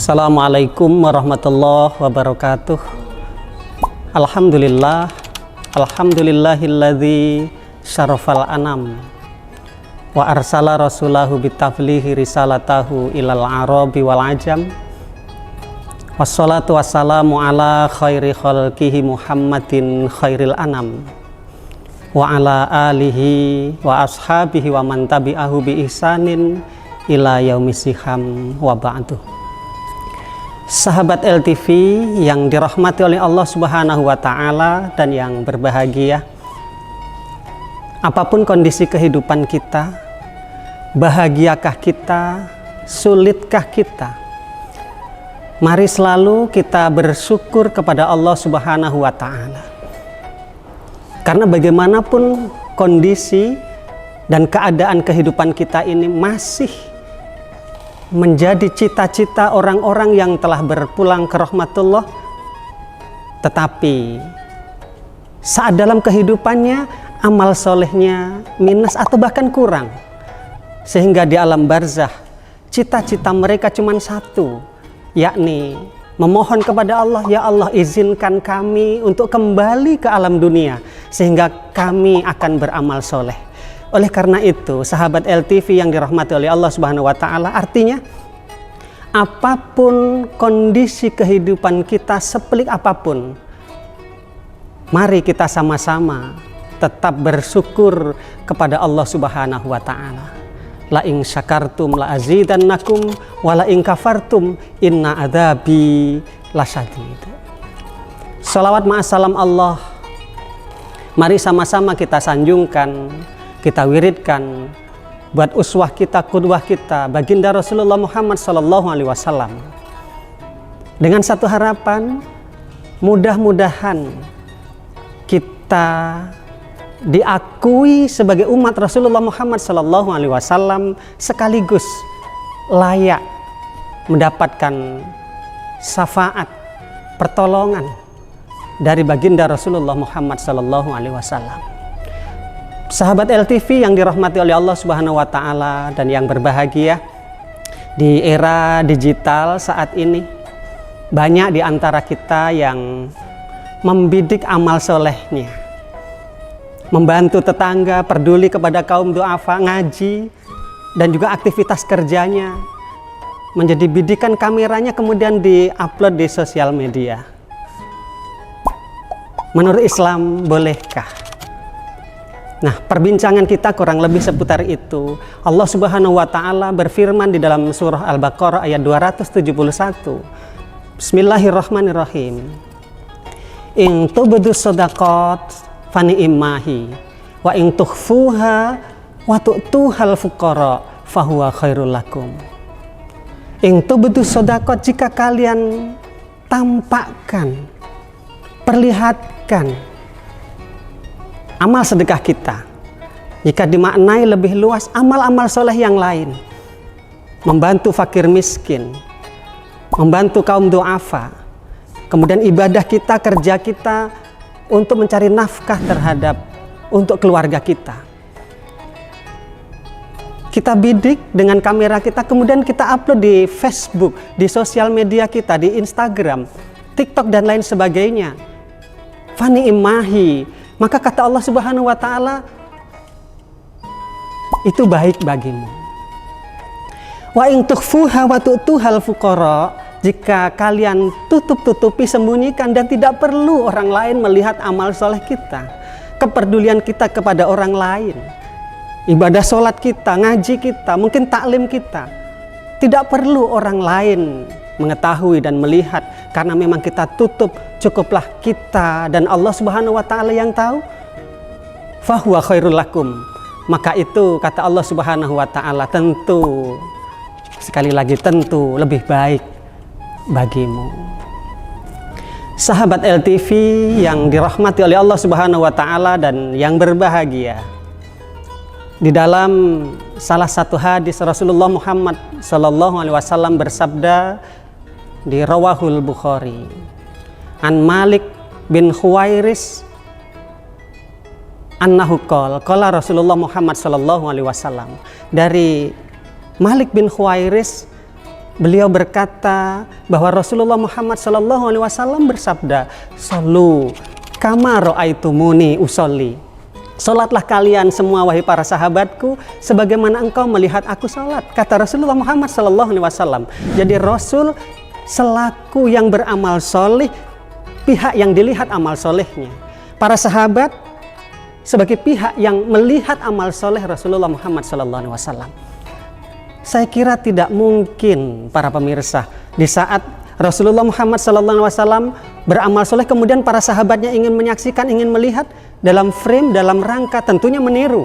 Assalamualaikum warahmatullahi wabarakatuh. Alhamdulillahilladzi syarafal anam wa arsala rasulahu bitaflihi risalatahu ilal arabi wal ajam. Wassalatu wassalamu ala khairi khalqihi Muhammadin khairil anam wa ala alihi wa ashabihi wa man tabi'ahu bi ihsanin ila yaumisiham wa ba'du. Sahabat LTV yang dirahmati oleh Allah Subhanahu wa Ta'ala dan yang berbahagia, apapun kondisi kehidupan kita, bahagiakah kita, sulitkah kita, mari selalu kita bersyukur kepada Allah Subhanahu wa Ta'ala. Karena bagaimanapun kondisi dan keadaan kehidupan kita ini masih menjadi cita-cita orang-orang yang telah berpulang ke rahmatullah, tetapi saat dalam kehidupannya amal solehnya minus atau bahkan kurang, sehingga di alam barzah cita-cita mereka cuma satu, yakni memohon kepada Allah, ya Allah izinkan kami untuk kembali ke alam dunia sehingga kami akan beramal soleh. Oleh karena itu, sahabat LTV yang dirahmati oleh Allah Subhanahu wa Ta'ala, artinya apapun kondisi kehidupan kita, sepelik apapun, mari kita sama-sama tetap bersyukur kepada Allah Subhanahu wa Ta'ala. La in syakartum la azidannakum wa la in kafartum inna adzabi lasyadid. Salawat ma'assalam Allah, mari sama-sama kita sanjungkan, kita wiridkan buat uswah kita, qudwah kita, baginda Rasulullah Muhammad SAW, dengan satu harapan, mudah-mudahan kita diakui sebagai umat Rasulullah Muhammad SAW sekaligus layak mendapatkan syafaat, pertolongan dari baginda Rasulullah Muhammad SAW. Sahabat LTV yang dirahmati oleh Allah Subhanahu wa Ta'ala dan yang berbahagia, di era digital saat ini banyak di antara kita yang membidik amal solehnya, membantu tetangga, peduli kepada kaum du'afa, ngaji, dan juga aktivitas kerjanya menjadi bidikan kameranya kemudian di-upload di sosial media. Menurut Islam, bolehkah? Nah, perbincangan kita kurang lebih seputar itu. Allah Subhanahu wa Ta'ala berfirman di dalam surah Al-Baqarah ayat 271. Bismillahirrahmanirrahim. In tubdu shadaqat fani'immahi wa in tukhfuha wa tu'tuhal fuqara fahuwa khairul lakum. In tubdu shadaqat, jika kalian tampakkan, perlihatkan amal sedekah kita, jika dimaknai lebih luas amal-amal soleh yang lain, membantu fakir miskin, membantu kaum du'afa, kemudian ibadah kita, kerja kita untuk mencari nafkah terhadap untuk keluarga kita, kita bidik dengan kamera kita, kemudian kita upload di Facebook, di sosial media kita, di Instagram, TikTok dan lain sebagainya, fani imahi, maka kata Allah Subhanahu wa Ta'ala, itu baik bagimu. Wa in tukhfuha wa tu'tuhal fuqara, jika kalian tutup-tutupi, sembunyikan dan tidak perlu orang lain melihat amal soleh kita, kepedulian kita kepada orang lain, ibadah sholat kita, ngaji kita, mungkin taklim kita, tidak perlu orang lain mengetahui dan melihat, karena memang kita tutup, cukuplah kita dan Allah Subhanahu wa Ta'ala yang tahu. Fahuwa khairul lakum, maka itu kata Allah Subhanahu wa Ta'ala tentu, sekali lagi tentu, lebih baik bagimu. Sahabat LTV yang dirahmati oleh Allah Subhanahu wa Ta'ala dan yang berbahagia, di dalam salah satu hadis Rasulullah Muhammad SAW bersabda di Rawahul Bukhari, an Malik bin Khuwairis annahu qala Rasulullah Muhammad SAW, dari Malik bin Khuwairis Beliau berkata bahwa Rasulullah Muhammad SAW bersabda, "Shollu kama ra'aitumuni usolli." Salatlah kalian semua wahai para sahabatku sebagaimana engkau melihat aku salat, kata Rasulullah Muhammad SAW. Jadi Rasul selaku yang beramal soleh, pihak yang dilihat amal solehnya. Para sahabat sebagai pihak yang melihat amal soleh Rasulullah Muhammad SAW. Saya kira tidak mungkin para pemirsa di saat Rasulullah Muhammad SAW beramal soleh kemudian para sahabatnya ingin menyaksikan, ingin melihat dalam frame, dalam rangka tentunya meniru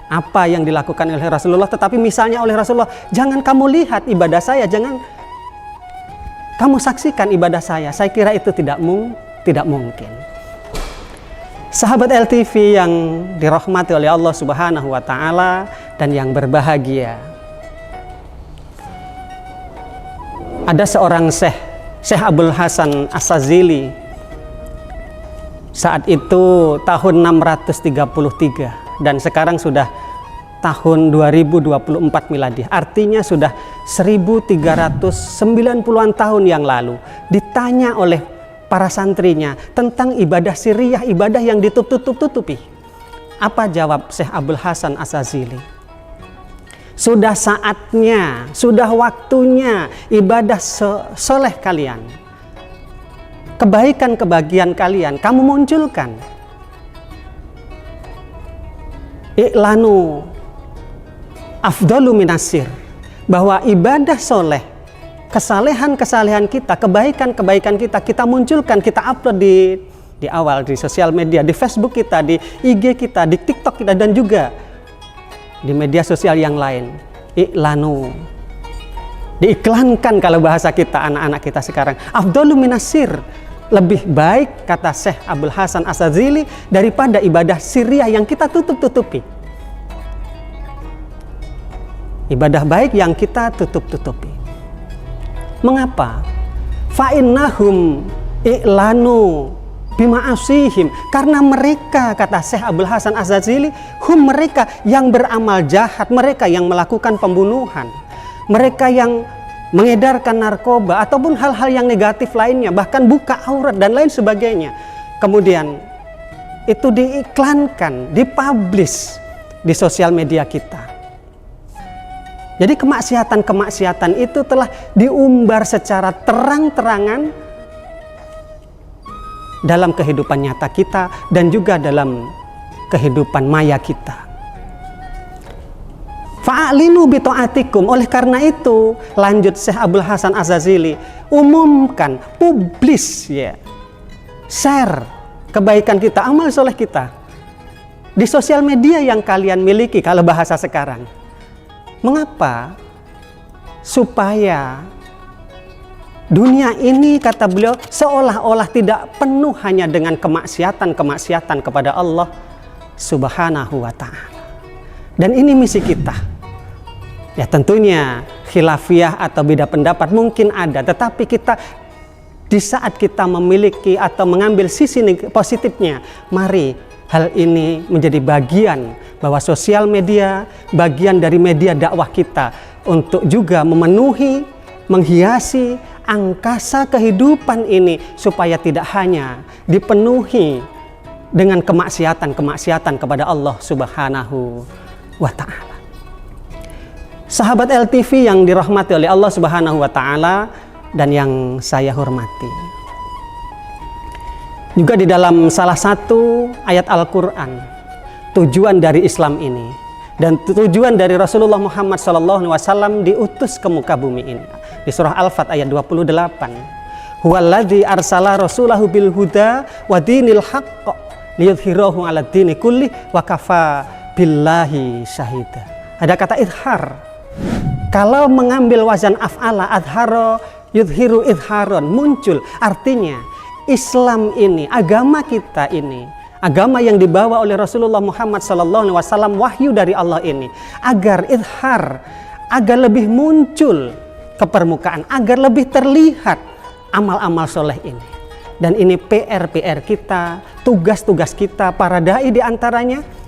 apa yang dilakukan oleh Rasulullah. Tetapi misalnya oleh Rasulullah, jangan kamu lihat ibadah saya, jangan kamu saksikan ibadah saya. Saya kira itu tidak mungkin. Sahabat LTV yang dirahmati oleh Allah Subhanahu wa Ta'ala dan yang berbahagia, ada seorang Syekh Abul Hasan As-Sazili. Saat itu tahun 633 dan sekarang sudah tahun 2024 miladi. Artinya sudah 1390-an tahun yang lalu. Ditanya oleh para santrinya tentang ibadah sirriyah, ibadah yang ditutup-tutupi. Apa jawab Syekh Abul Hasan As-Sazili? Sudah saatnya, sudah waktunya ibadah soleh kalian, kebaikan-kebahagiaan kalian kamu munculkan. I'lanu afdalu minasir, bahwa ibadah soleh, kesalehan-kesalehan kita, kebaikan-kebaikan kita munculkan, kita upload di awal di sosial media, di Facebook kita, di IG kita, di TikTok kita, dan juga di media sosial yang lain. I'lanu, diiklankan kalau bahasa kita, anak-anak kita sekarang. Afdalu minasir, lebih baik kata Syekh Abul Hasan As-Sazili daripada ibadah sirriyah yang kita tutup-tutupi. Ibadah baik yang kita tutup-tutupi. Mengapa? Fa'innahum i'lanu bima'asihim, karena mereka, kata Syekh Abul Hasan Az-Sazili, mereka yang beramal jahat, mereka yang melakukan pembunuhan, mereka yang mengedarkan narkoba ataupun hal-hal yang negatif lainnya, bahkan buka aurat dan lain sebagainya. Kemudian itu diiklankan, dipublish di sosial media kita. Jadi kemaksiatan-kemaksiatan itu telah diumbar secara terang-terangan dalam kehidupan nyata kita dan juga dalam kehidupan maya kita. Fa'alinu bi ta'atikum, oleh karena itu lanjut Syekh Abul Hasan Az-Sazili, umumkan, publis ya, share kebaikan kita, amal soleh kita di sosial media yang kalian miliki kalau bahasa sekarang. Mengapa? Supaya dunia ini, kata beliau, seolah-olah tidak penuh hanya dengan kemaksiatan-kemaksiatan kepada Allah Subhanahu wa Ta'ala. Dan ini misi kita. Ya tentunya khilafiyah atau beda pendapat mungkin ada, tetapi kita di saat kita memiliki atau mengambil sisi positifnya, mari hal ini menjadi bagian bahwa sosial media, bagian dari media dakwah kita untuk juga memenuhi, menghiasi angkasa kehidupan ini supaya tidak hanya dipenuhi dengan kemaksiatan-kemaksiatan kepada Allah Subhanahu wa Ta'ala. Sahabat LTV yang dirahmati oleh Allah Subhanahu wa Ta'ala dan yang saya hormati, juga di dalam salah satu ayat Al-Quran, tujuan dari Islam ini dan tujuan dari Rasulullah Muhammad SAW diutus ke muka bumi ini, di surah Al-Fat ayat 28, huwaladzi arsala rasulahu bil huda wa dinil haqq liyudhhirahu 'ala dini kulli wa kafa billahi syahida. Ada kata idhar. Kalau mengambil wazan af'ala, adharo yudhiru idharon, muncul, artinya Islam ini, agama kita ini, agama yang dibawa oleh Rasulullah Muhammad SAW, wahyu dari Allah ini, agar idhar, agar lebih muncul ke permukaan, agar lebih terlihat amal-amal soleh ini. Dan ini PR-PR kita, tugas-tugas kita, para da'i diantaranya.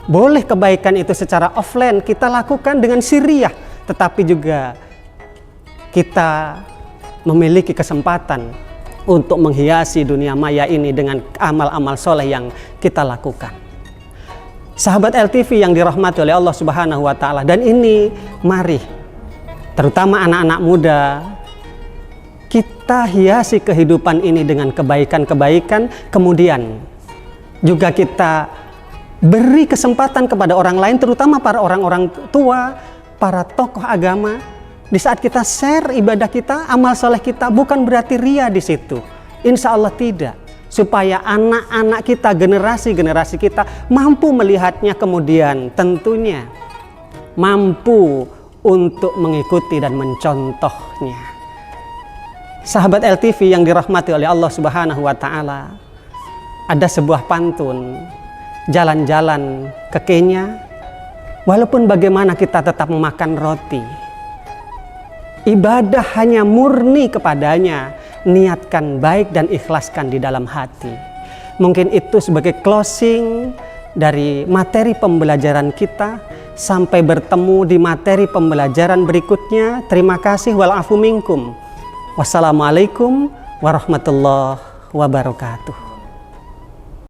Boleh kebaikan itu secara offline kita lakukan dengan sirriyah, tetapi juga kita memiliki kesempatan untuk menghiasi dunia maya ini dengan amal-amal soleh yang kita lakukan. Sahabat LTV yang dirahmati oleh Allah Subhanahu wa Ta'ala, dan ini mari, terutama anak-anak muda, kita hiasi kehidupan ini dengan kebaikan-kebaikan, kemudian juga kita beri kesempatan kepada orang lain, terutama para orang-orang tua, para tokoh agama. Di saat kita share ibadah kita, amal soleh kita, bukan berarti ria di situ. Insya Allah tidak. Supaya anak-anak kita, generasi-generasi kita mampu melihatnya, kemudian tentunya mampu untuk mengikuti dan mencontohnya. Sahabat LTV yang dirahmati oleh Allah Subhanahu wa Ta'ala, ada sebuah pantun, jalan-jalan ke Kenya, walaupun bagaimana kita tetap memakan roti. Ibadah hanya murni kepadanya, niatkan baik dan ikhlaskan di dalam hati. Mungkin itu sebagai closing dari materi pembelajaran kita. Sampai bertemu di materi pembelajaran berikutnya. Terima kasih, wal afu minkum. Wassalamualaikum warahmatullahi wabarakatuh.